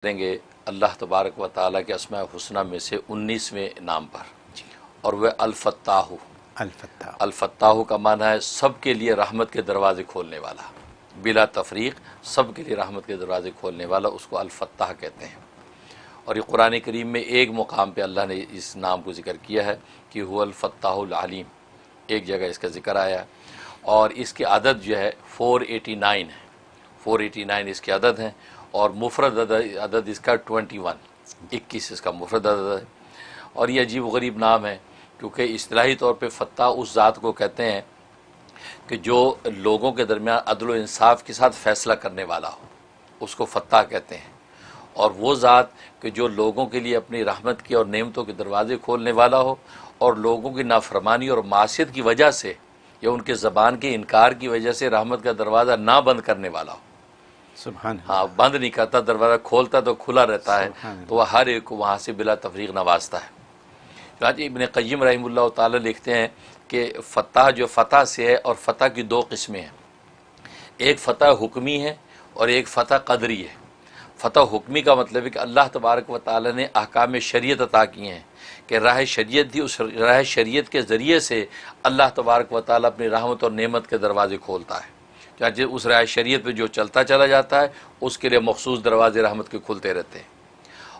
دیں گے اللہ تبارک و تعالیٰ کے اسماء الحسنہ میں سے 19ویں نام پر، اور وہ الفتاح۔ الفتاح کا معنی ہے سب کے لیے رحمت کے دروازے کھولنے والا، بلا تفریق سب کے لیے رحمت کے دروازے کھولنے والا، اس کو الفتاح کہتے ہیں۔ اور یہ قرآن کریم میں ایک مقام پہ اللہ نے اس نام کو ذکر کیا ہے کہ هو الفتاح العلیم، ایک جگہ اس کا ذکر آیا، اور اس کی عدد جو ہے 489 ہے، 489 اس کی عدد ہیں، اور مفرد عدد اس کا 21 اس کا مفرد عدد ہے۔ اور یہ عجیب و غریب نام ہے کیونکہ اصطلاحی طور پہ فتاح اس ذات کو کہتے ہیں کہ جو لوگوں کے درمیان عدل و انصاف کے ساتھ فیصلہ کرنے والا ہو، اس کو فتاح کہتے ہیں۔ اور وہ ذات کہ جو لوگوں کے لیے اپنی رحمت کی اور نعمتوں کے دروازے کھولنے والا ہو، اور لوگوں کی نافرمانی اور معصیت کی وجہ سے یا ان کے زبان کے انکار کی وجہ سے رحمت کا دروازہ نہ بند کرنے والا ہو۔ سبحان اللہ۔ ہاں، بند نہیں کرتا، دروازہ کھولتا تو کھلا رہتا ہے، تو وہ ہر ایک کو وہاں سے بلا تفریق نوازتا ہے۔ چنانچہ ابن قیم رحمہ اللہ تعالی لکھتے ہیں کہ فتح جو فتح سے ہے، اور فتح کی دو قسمیں ہیں، ایک فتح حکمی ہے اور ایک فتح قدری ہے۔ فتح حکمی کا مطلب ہے کہ اللہ تبارک و تعالی نے احکام شریعت عطا کیے ہیں کہ راہ شریعت دی، اس راہ شریعت کے ذریعے سے اللہ تبارک و تعالی اپنی رحمت اور نعمت کے دروازے کھولتا ہے۔ چنانچہ اس راہ شریعت پہ جو چلتا چلا جاتا ہے اس کے لیے مخصوص دروازے رحمت کے کھلتے رہتے ہیں۔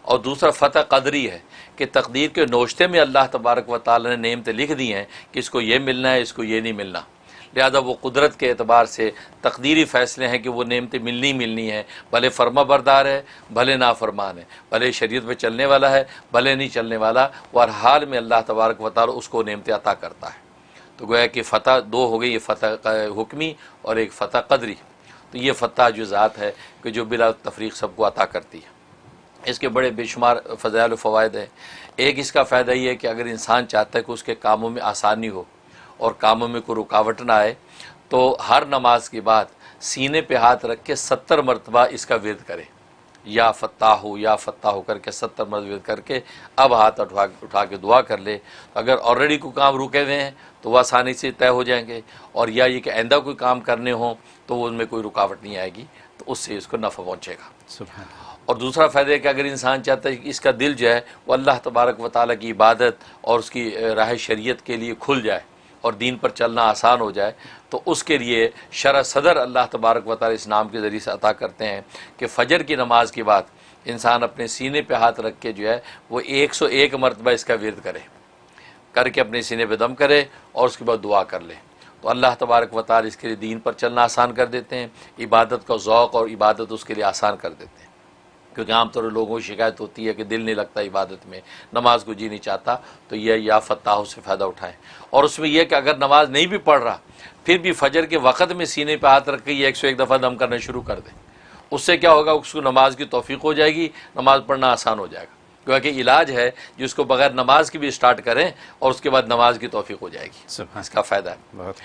اور دوسرا فتح قدری ہے کہ تقدیر کے نوشتے میں اللہ تبارک و تعالی نے نعمتیں لکھ دی ہیں کہ اس کو یہ ملنا ہے، اس کو یہ نہیں ملنا، لہذا وہ قدرت کے اعتبار سے تقدیری فیصلے ہیں کہ وہ نعمتیں ملنی ہیں، بھلے فرما بردار ہے بھلے نافرمان ہے، بھلے شریعت پہ چلنے والا ہے بھلے نہیں چلنے والا، وہ ہر حال میں اللہ تبارک و تعالی اس کو نعمتیں عطا کرتا ہے۔ تو گویا کہ فتح دو ہو گئی، یہ فتح حکمی اور ایک فتح قدری۔ تو یہ فتح جو ذات ہے کہ جو بلا تفریق سب کو عطا کرتی ہے، اس کے بڑے بے شمار فضائل و فوائد ہیں۔ ایک اس کا فائدہ یہ ہے کہ اگر انسان چاہتا ہے کہ اس کے کاموں میں آسانی ہو اور کاموں میں کوئی رکاوٹ نہ آئے، تو ہر نماز کے بعد سینے پہ ہاتھ رکھ کے 70 مرتبہ اس کا ورد کرے، یا فتاح ہو یا فتاح ہو کر کے 70 مرتبہ ورد کر کے اب ہاتھ اٹھا کے دعا کر لے۔ اگر آلریڈی کوئی کام رکے ہوئے ہیں تو وہ آسانی سے طے ہو جائیں گے، اور یا یہ کہ آئندہ کوئی کام کرنے ہوں تو ان میں کوئی رکاوٹ نہیں آئے گی، تو اس سے اس کو نفع پہنچے گا۔ سبحان اللہ۔ اور دوسرا فائدہ ہے کہ اگر انسان چاہتا ہے کہ اس کا دل جو ہے وہ اللہ تبارک و تعالیٰ کی عبادت اور اس کی راہ شریعت کے لیے کھل جائے اور دین پر چلنا آسان ہو جائے، تو اس کے لیے شرح صدر اللہ تبارک و تعالیٰ اس نام کے ذریعے سے عطا کرتے ہیں کہ فجر کی نماز کے بعد انسان اپنے سینے پہ ہاتھ رکھ کے جو ہے وہ 101 مرتبہ اس کا ورد کر کے اپنے سینے پہ دم کرے اور اس کے بعد دعا کر لے، تو اللہ تبارک و تعالیٰ اس کے لیے دین پر چلنا آسان کر دیتے ہیں، عبادت کا ذوق اور عبادت اس کے لیے آسان کر دیتے ہیں۔ کیونکہ عام طور پر لوگوں کی شکایت ہوتی ہے کہ دل نہیں لگتا عبادت میں، نماز کو جی نہیں چاہتا، تو یہ یا فتاح سے فائدہ اٹھائیں۔ اور اس میں یہ کہ اگر نماز نہیں بھی پڑھ رہا پھر بھی فجر کے وقت میں سینے پہ ہاتھ رکھ کے یہ 101 دفعہ دم کرنا شروع کر دیں، اس سے کیا ہوگا، اس کو نماز کی توفیق ہو جائے گی، نماز پڑھنا آسان ہو جائے گا۔ کیونکہ علاج ہے جس کو بغیر نماز کی بھی سٹارٹ کریں اور اس کے بعد نماز کی توفیق ہو جائے گی، اس کا فائدہ ہے۔ بہت